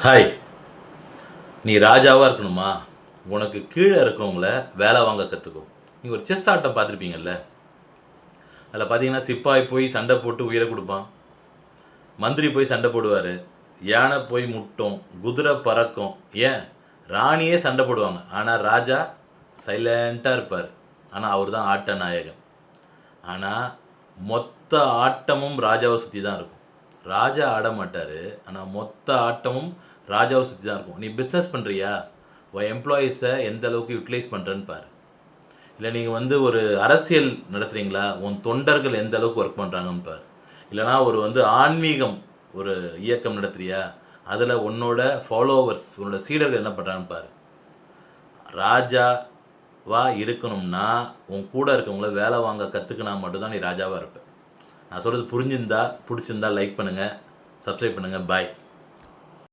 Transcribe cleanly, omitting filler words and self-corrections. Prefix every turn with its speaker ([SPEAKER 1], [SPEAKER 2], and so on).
[SPEAKER 1] Hi. நீ ராஜாவாக இருக்கணுமா? உனக்கு கீழே இருக்கவங்கள வேலை வாங்க கற்றுக்கோ. நீங்கள் ஒரு செஸ் ஆட்டம் பார்த்துருப்பீங்கல்ல. அதில் பார்த்தீங்கன்னா சிப்பாய் போய் சண்டை போட்டு உயிரை கொடுப்பான், மந்திரி போய் சண்டை போடுவார், யானை போய் முட்டும், குதிரை பறக்கும், ஏன் ராணியே சண்டை போடுவாங்க. ஆனால் ராஜா சைலண்ட்டாக இருப்பார். ஆனால் அவர் தான் ஆட்ட நாயகன். ஆனால் மொத்த ஆட்டமும் ராஜாவை சுற்றி தான் இருக்கும். ராஜா ஆட மாட்டார், ஆனால் மொத்த ஆட்டமும் ராஜாவை சுற்றி தான் இருக்கும். நீ பிஸ்னஸ் பண்ணுறியா, உன் எம்ப்ளாயீஸை எந்த அளவுக்கு யூட்டிலைஸ் பண்ணுறேன்னு பாரு. இல்லை நீங்கள் ஒரு அரசியல் நடத்துகிறீங்களா, உன் தொண்டர்கள் எந்த அளவுக்கு ஒர்க் பண்ணுறாங்கன்னு பாரு. இல்லைனா ஆன்மீகம் ஒரு இயக்கம் நடத்துறியா, அதில் உன்னோட ஃபாலோவர்ஸ் உன்னோட சீடர்கள் என்ன பண்ணுறாங்கன்னு பாரு. ராஜாவா இருக்கணும்னா உன் கூட இருக்கவங்கள வேலை வாங்க கற்றுக்கினா மட்டும்தான் நீ ராஜாவாக இருப்ப. நான் சொல்கிறது பிடிச்சிருந்தா லைக் பண்ணுங்கள், சப்ஸ்கிரைப் பண்ணுங்கள். பாய்.